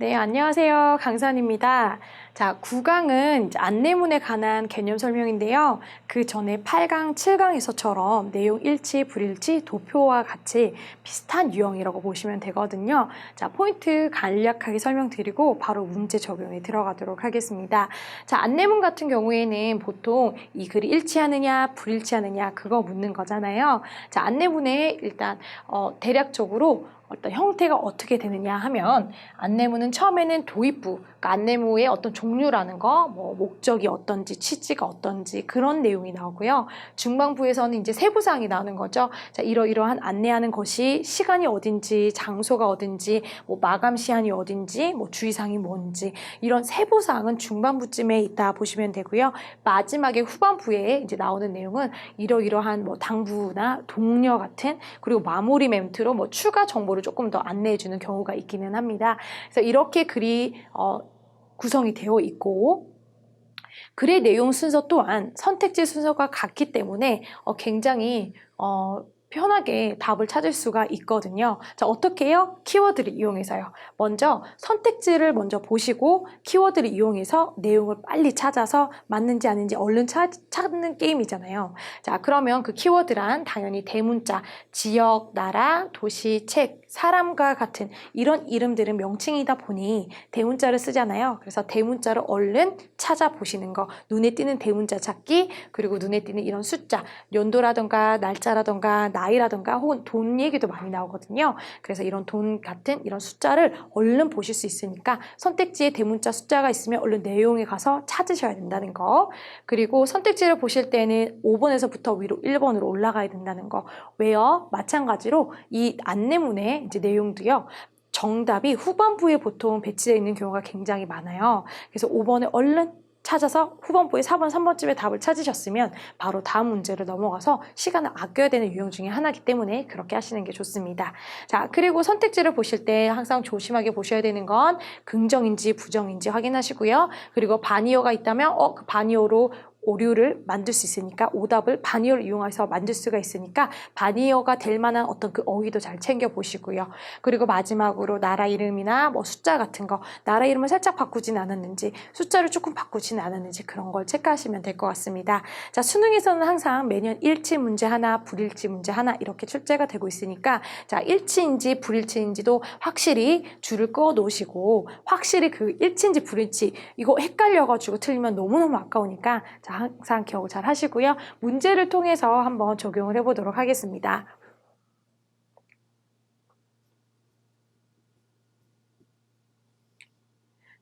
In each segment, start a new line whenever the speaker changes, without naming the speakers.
네, 안녕하세요. 강산입니다. 자, 9강은 안내문에 관한 개념 설명인데요. 그 전에 8강, 7강에서처럼 내용 일치, 불일치, 도표와 같이 비슷한 유형이라고 보시면 되거든요. 자, 포인트 간략하게 설명드리고 바로 문제 적용에 들어가도록 하겠습니다. 자, 안내문 같은 경우에는 보통 이 글이 일치하느냐, 불일치하느냐 그거 묻는 거잖아요. 자, 안내문에 일단 대략적으로 어떤 형태가 어떻게 되느냐 하면 안내문은 처음에는 도입부, 그러니까 안내문의 어떤 종류라는 거, 뭐 목적이 어떤지, 취지가 어떤지 그런 내용이 나오고요. 중반부에서는 이제 세부사항이 나오는 거죠. 자, 이러이러한 안내하는 것이 시간이 어딘지, 장소가 어딘지, 뭐 마감 시한이 어딘지, 뭐 주의사항이 뭔지 이런 세부사항은 중반부쯤에 있다 보시면 되고요. 마지막에 후반부에 이제 나오는 내용은 이러이러한 뭐 당부나 독려 같은 그리고 마무리 멘트로 뭐 추가 정보를 조금 더 안내해주는 경우가 있기는 합니다. 그래서 이렇게 글이 구성이 되어 있고 글의 내용 순서 또한 선택지 순서가 같기 때문에 굉장히 편하게 답을 찾을 수가 있거든요. 자, 어떻게 해요? 키워드를 이용해서요. 먼저 선택지를 먼저 보시고 키워드를 이용해서 내용을 빨리 찾아서 맞는지 아닌지 얼른 찾는 게임이잖아요. 자, 그러면 그 키워드란 당연히 대문자, 지역, 나라, 도시, 책, 사람과 같은 이런 이름들은 명칭이다 보니 대문자를 쓰잖아요. 그래서 대문자를 얼른 찾아보시는 거, 눈에 띄는 대문자 찾기, 그리고 눈에 띄는 이런 숫자, 연도라던가 날짜라던가 나이라던가 혹은 돈 얘기도 많이 나오거든요. 그래서 이런 돈 같은 이런 숫자를 얼른 보실 수 있으니까 선택지에 대문자 숫자가 있으면 얼른 내용에 가서 찾으셔야 된다는 거. 그리고 선택지를 보실 때는 5번에서부터 위로 1번으로 올라가야 된다는 거. 왜요? 마찬가지로 이 안내문의 이제 내용도요. 정답이 후반부에 보통 배치되어 있는 경우가 굉장히 많아요. 그래서 5번에 얼른 찾아서 후반부에 4번, 3번쯤에 답을 찾으셨으면 바로 다음 문제를 넘어가서 시간을 아껴야 되는 유형 중에 하나이기 때문에 그렇게 하시는 게 좋습니다. 자, 그리고 선택지를 보실 때 항상 조심하게 보셔야 되는 건 긍정인지 부정인지 확인하시고요. 그리고 반이어가 있다면 그 반이어로 오류를 만들 수 있으니까 오답을 반이어를 이용해서 만들 수가 있으니까 반이어가 될 만한 어떤 그 어휘도 잘 챙겨보시고요. 그리고 마지막으로 나라 이름이나 뭐 숫자 같은 거 나라 이름을 살짝 바꾸진 않았는지 숫자를 조금 바꾸진 않았는지 그런 걸 체크하시면 될 것 같습니다. 자, 수능에서는 항상 매년 일치 문제 하나 불일치 문제 하나 이렇게 출제가 되고 있으니까 자, 일치인지 불일치인지도 확실히 줄을 그어 놓으시고 확실히 그 일치인지 불일치 이거 헷갈려가지고 틀리면 너무너무 아까우니까 자, 항상 기억을 잘 하시고요. 문제를 통해서 한번 적용을 해보도록 하겠습니다.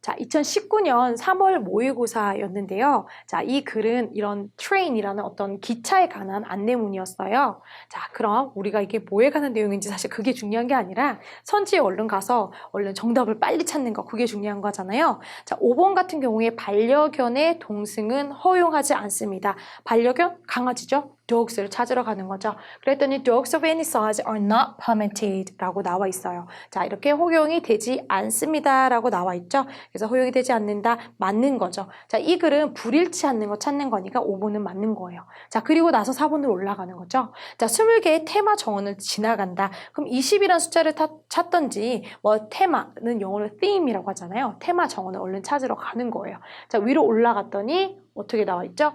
자, 2019년 3월 모의고사였는데요. 자, 이 글은 이런 트레인이라는 어떤 기차에 관한 안내문이었어요. 자, 그럼 우리가 이게 뭐에 관한 내용인지 사실 그게 중요한 게 아니라 선지에 얼른 가서 얼른 정답을 빨리 찾는 거 그게 중요한 거잖아요. 자, 5번 같은 경우에 반려견의 동승은 허용하지 않습니다. 반려견? 강아지죠? dogs를 찾으러 가는 거죠. 그랬더니 dogs of any size are not permitted 라고 나와 있어요. 자, 이렇게 허용이 되지 않습니다 라고 나와 있죠. 그래서 허용이 되지 않는다 맞는 거죠. 자, 이 글은 불일치 않는 거 찾는 거니까 5번은 맞는 거예요. 자, 그리고 나서 4번으로 올라가는 거죠. 자, 20개의 테마 정원을 지나간다. 그럼 20이라는 숫자를 찾던지 뭐 테마는 영어로 theme이라고 하잖아요. 테마 정원을 얼른 찾으러 가는 거예요. 자, 위로 올라갔더니 어떻게 나와 있죠?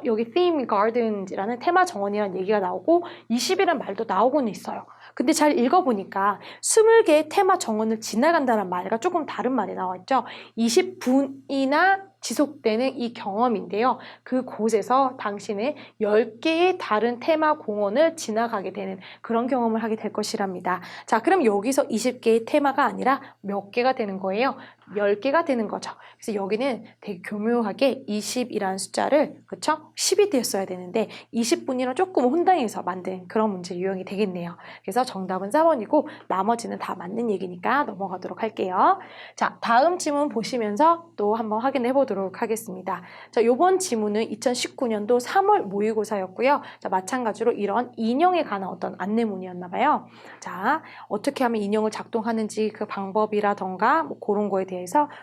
여기 theme gardens라는 테마 정원이라는 얘기가 나오고 20이라는 말도 나오고는 있어요. 근데 잘 읽어보니까 20개의 테마 정원을 지나간다는 말과 조금 다른 말이 나와 있죠. 20분이나 지속되는 이 경험인데요. 그곳에서 당신은 10개의 다른 테마 공원을 지나가게 되는 그런 경험을 하게 될 것이랍니다. 자, 그럼 여기서 20개의 테마가 아니라 몇 개가 되는 거예요? 10개가 되는 거죠. 그래서 여기는 되게 교묘하게 20이라는 숫자를 그쵸? 10이 되었어야 되는데 20분이랑 조금 혼당해서 만든 그런 문제 유형이 되겠네요. 그래서 정답은 4번이고 나머지는 다 맞는 얘기니까 넘어가도록 할게요. 자, 다음 지문 보시면서 또 한번 확인해 보도록 하겠습니다. 자, 요번 지문은 2019년도 3월 모의고사였고요. 자, 마찬가지로 이런 인형에 관한 어떤 안내문이었나 봐요. 자, 어떻게 하면 인형을 작동하는지 그 방법이라던가 뭐 그런 거에 대해서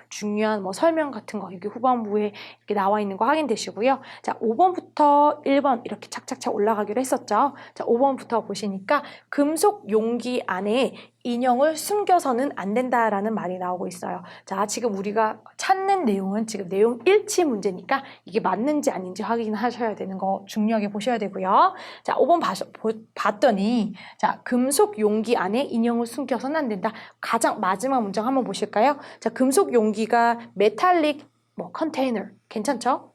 중요한 뭐 설명 같은 거 여기 후반부에 이렇게 나와 있는 거 확인되시고요. 자, 5번부터 1번 이렇게 착착착 올라가기로 했었죠. 자, 5번부터 보시니까 금속 용기 안에 인형을 숨겨서는 안 된다라는 말이 나오고 있어요. 자, 지금 우리가 찾는 내용은 지금 내용 일치 문제니까 이게 맞는지 아닌지 확인하셔야 되는 거 중요하게 보셔야 되고요. 자, 5번 봤더니 자, 금속 용기 안에 인형을 숨겨서는 안 된다. 가장 마지막 문장 한번 보실까요? 자, 금속 용기가 메탈릭 컨테이너 괜찮죠?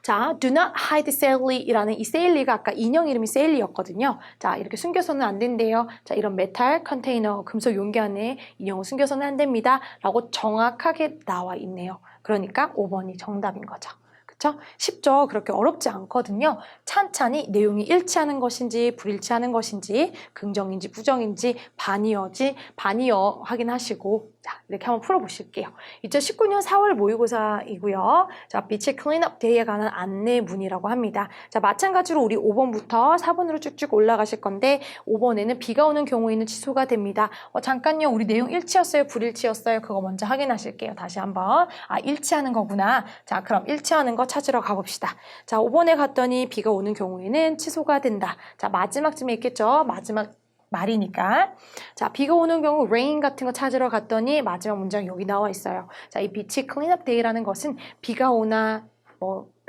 자, do not hide Sally이라는 이 세일리가 아까 인형 이름이 세일리였거든요. 자, 이렇게 숨겨서는 안 된대요. 자, 이런 메탈 컨테이너, 금속 용기 안에 인형을 숨겨서는 안 됩니다. 라고 정확하게 나와 있네요. 그러니까 5번이 정답인 거죠. 그쵸? 쉽죠? 그렇게 어렵지 않거든요. 찬찬히 내용이 일치하는 것인지 불일치하는 것인지 긍정인지 부정인지 반이어 확인하시고 자, 이렇게 한번 풀어보실게요. 2019년 4월 모의고사이고요. 자, 빛의 클린업 데이에 관한 안내문이라고 합니다. 자, 마찬가지로 우리 5번부터 4번으로 쭉쭉 올라가실 건데 5번에는 비가 오는 경우에는 취소가 됩니다. 잠깐요. 우리 내용 일치였어요? 불일치였어요? 그거 먼저 확인하실게요. 다시 한번. 일치하는 거구나. 자, 그럼 일치하는 거 찾으러 가봅시다. 자, 5번에 갔더니 비가 오는 경우에는 취소가 된다. 자, 마지막쯤에 있겠죠? 마지막 말이니까. 자, 비가 오는 경우 rain 같은 거 찾으러 갔더니 마지막 문장 여기 나와 있어요. 자, 이 빛이 cleanup day라는 것은 비가 오나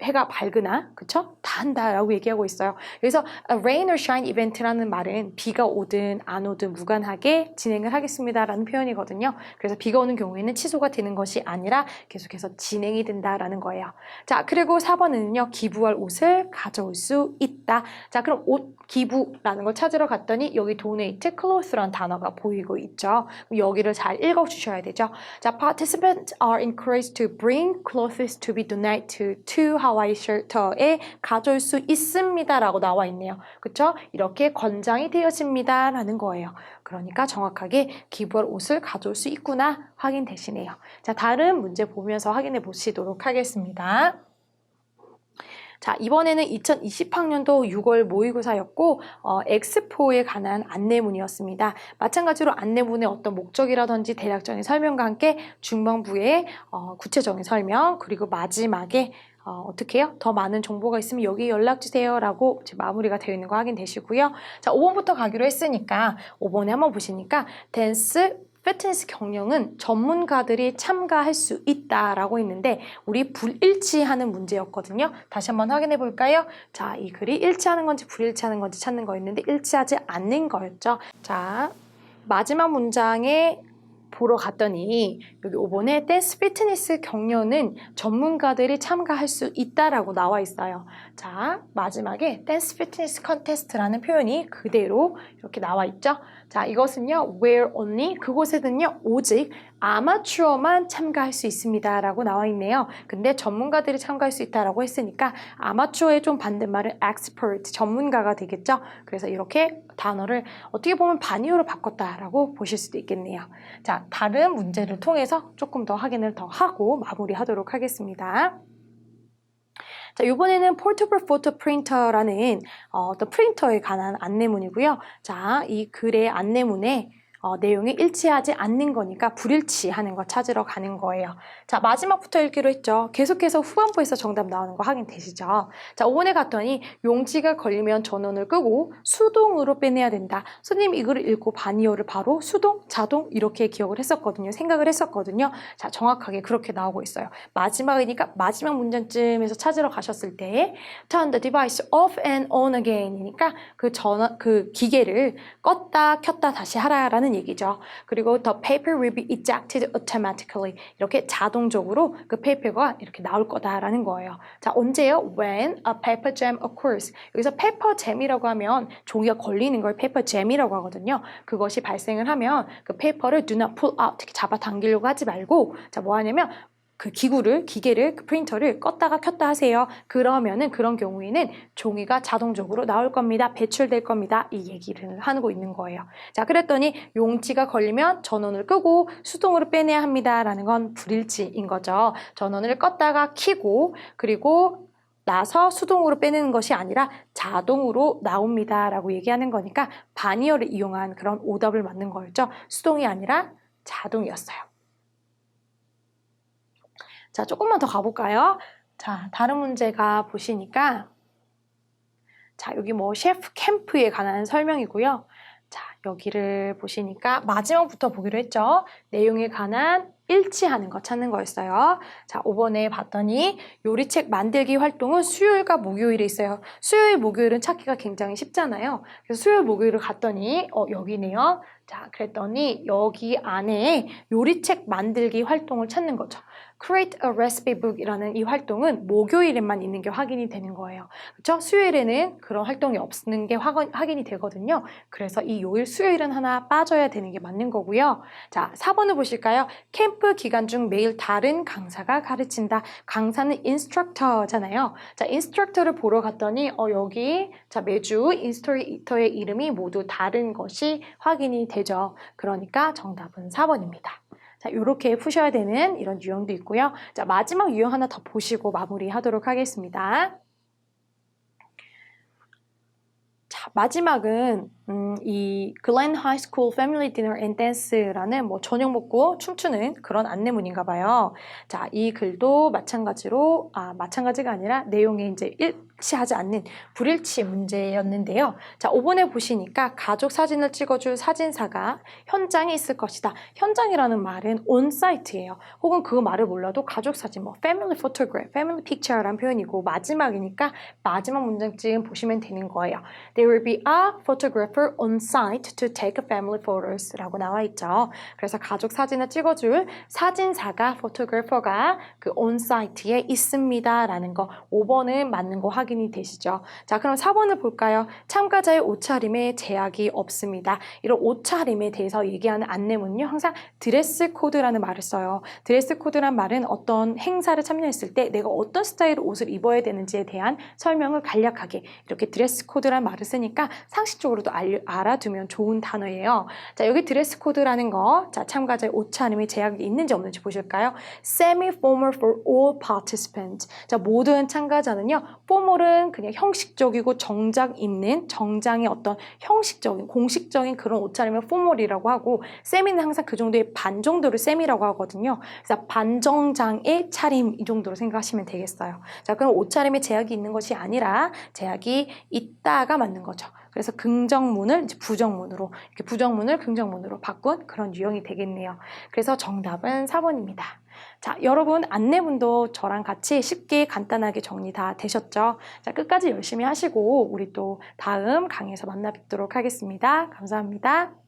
해가 밝으나 그쵸? 다 한다라고 얘기하고 있어요. 그래서 rain or shine event라는 말은 비가 오든 안 오든 무관하게 진행을 하겠습니다라는 표현이거든요. 그래서 비가 오는 경우에는 취소가 되는 것이 아니라 계속해서 진행이 된다라는 거예요. 자, 그리고 4번은요. 기부할 옷을 가져올 수 있다. 자, 그럼 옷 기부라는 걸 찾으러 갔더니 여기 donate, cloth라는 단어가 보이고 있죠. 여기를 잘 읽어주셔야 되죠. 자, participants are encouraged to bring clothes to be donated to 하와이 쉘터에 가져올 수 있습니다 라고 나와 있네요. 그쵸? 이렇게 권장이 되어집니다 라는 거예요. 그러니까 정확하게 기부할 옷을 가져올 수 있구나 확인되시네요. 자, 다른 문제 보면서 확인해 보시도록 하겠습니다. 자, 이번에는 2020학년도 6월 모의고사였고 엑스포에 관한 안내문이었습니다. 마찬가지로 안내문의 어떤 목적이라든지 대략적인 설명과 함께 중반부에 구체적인 설명 그리고 마지막에 어떻게 해요? 더 많은 정보가 있으면 여기 연락주세요 라고 마무리가 되어 있는 거 확인되시고요. 자, 5번부터 가기로 했으니까 5번에 한번 보시니까 댄스 피트니스 경영은 전문가들이 참가할 수 있다라고 있는데 우리 불일치하는 문제였거든요. 다시 한번 확인해 볼까요? 자, 이 글이 일치하는 건지 불일치하는 건지 찾는 거였는데 일치하지 않는 거였죠. 자, 마지막 문장에 보러 갔더니 여기 5번에 댄스 피트니스 경연은 전문가들이 참가할 수 있다라고 나와 있어요. 자, 마지막에 댄스 피트니스 컨테스트라는 표현이 그대로 이렇게 나와 있죠. 자, 이것은요, where only, 그곳에는요, 오직 아마추어만 참가할 수 있습니다 라고 나와 있네요. 근데 전문가들이 참가할 수 있다라고 했으니까 아마추어의 좀 반대말은 expert, 전문가가 되겠죠. 그래서 이렇게 단어를 어떻게 보면 반이어로 바꿨다라고 보실 수도 있겠네요. 자, 다른 문제를 통해서 조금 더 확인을 더 하고 마무리하도록 하겠습니다. 자, 이번에는 Portable Photo Printer라는 어떤 프린터에 관한 안내문이고요. 자, 이 글의 안내문에 내용이 일치하지 않는 거니까 불일치하는 거 찾으러 가는 거예요. 자, 마지막부터 읽기로 했죠. 계속해서 후반부에서 정답 나오는 거 확인되시죠? 자, 5번에 갔더니 용지가 걸리면 전원을 끄고 수동으로 빼내야 된다. 선생님 이거를 읽고 반이어를 바로 수동, 자동 이렇게 기억을 했었거든요. 생각을 했었거든요. 자, 정확하게 그렇게 나오고 있어요. 마지막이니까 마지막 문장쯤에서 찾으러 가셨을 때 turn the device off and on again이니까 그 기계를 껐다 켰다 다시 하라라는 얘기죠. 그리고 the paper will be ejected automatically. 이렇게 자동적으로 그 페이퍼가 이렇게 나올 거다라는 거예요. 자, 언제요? When a paper jam occurs. 여기서 paper jam이라고 하면 종이가 걸리는 걸 paper jam이라고 하거든요. 그것이 발생을 하면 그 페이퍼를 do not pull out, 이렇게 잡아당기려고 하지 말고 자, 뭐 하냐면 그 기계를, 그 프린터를 껐다가 켰다 하세요. 그러면은 그런 경우에는 종이가 자동적으로 나올 겁니다. 배출될 겁니다. 이 얘기를 하고 있는 거예요. 자, 그랬더니 용지가 걸리면 전원을 끄고 수동으로 빼내야 합니다. 라는 건 불일치인 거죠. 전원을 껐다가 켜고 그리고 나서 수동으로 빼내는 것이 아니라 자동으로 나옵니다. 라고 얘기하는 거니까 반이어를 이용한 그런 오답을 맞는 거였죠. 수동이 아니라 자동이었어요. 자, 조금만 더 가볼까요? 자, 다른 문제가 보시니까 자, 여기 뭐 셰프 캠프에 관한 설명이고요. 자, 여기를 보시니까 마지막부터 보기로 했죠. 내용에 관한 일치하는 거 찾는 거였어요. 자, 5번에 봤더니 요리책 만들기 활동은 수요일과 목요일에 있어요. 수요일, 목요일은 찾기가 굉장히 쉽잖아요. 그래서 수요일, 목요일을 갔더니 여기네요. 자, 그랬더니 여기 안에 요리책 만들기 활동을 찾는 거죠. Create a recipe book이라는 이 활동은 목요일에만 있는 게 확인이 되는 거예요. 그렇죠? 수요일에는 그런 활동이 없는 게 확인이 되거든요. 그래서 이 요일, 수요일은 하나 빠져야 되는 게 맞는 거고요. 자, 4번을 보실까요? 캠프 기간 중 매일 다른 강사가 가르친다. 강사는 인스트럭터잖아요. 자, 인스트럭터를 보러 갔더니 여기 자 매주 인스트럭터의 이름이 모두 다른 것이 확인이 되죠. 그러니까 정답은 4번입니다. 자, 이렇게 푸셔야 되는 이런 유형도 있고요. 자, 마지막 유형 하나 더 보시고 마무리하도록 하겠습니다. 자, 마지막은 이 Glen High School Family Dinner and Dance라는 뭐 저녁 먹고 춤추는 그런 안내문인가 봐요. 자, 이 글도 마찬가지로 마찬가지가 아니라 내용에 이제 일치하지 않는 불일치 문제였는데요. 자, 5번에 보시니까 가족 사진을 찍어줄 사진사가 현장에 있을 것이다. 현장이라는 말은 on site예요. 혹은 그 말을 몰라도 가족 사진, 뭐 family photograph, family picture라는 표현이고 마지막이니까 마지막 문장쯤 보시면 되는 거예요. There will be a photographer on site to take family photos 라고 나와 있죠. 그래서 가족 사진을 찍어줄 사진사가, photographer가 그 on site에 있습니다 라는 거 5번은 맞는 거 확인이 되시죠. 자, 그럼 4번을 볼까요? 참가자의 옷차림에 제약이 없습니다. 이런 옷차림에 대해서 얘기하는 안내문은요. 항상 드레스 코드라는 말을 써요. 드레스 코드란 말은 어떤 행사를 참여했을 때 내가 어떤 스타일의 옷을 입어야 되는지에 대한 설명을 간략하게 이렇게 드레스 코드란 말을 쓰니까 상식적으로도 알아두면 좋은 단어예요. 자, 여기 드레스 코드라는 거, 자, 참가자의 옷차림에 제약이 있는지 없는지 보실까요? Semi-formal for all participants. 자, 모든 참가자는요, formal은 그냥 형식적이고 정장 입는 정장의 어떤 형식적인, 공식적인 그런 옷차림을 formal이라고 하고, semi는 항상 그 정도의 반 정도를 semi라고 하거든요. 그래서 반정장의 차림 이 정도로 생각하시면 되겠어요. 자, 그럼 옷차림에 제약이 있는 것이 아니라 제약이 있다가 맞는 거죠. 그래서 긍정문을 이제 부정문으로, 이렇게 부정문을 긍정문으로 바꾼 그런 유형이 되겠네요. 그래서 정답은 4번입니다. 자, 여러분 안내문도 저랑 같이 쉽게 간단하게 정리 다 되셨죠? 자, 끝까지 열심히 하시고 우리 또 다음 강의에서 만나 뵙도록 하겠습니다. 감사합니다.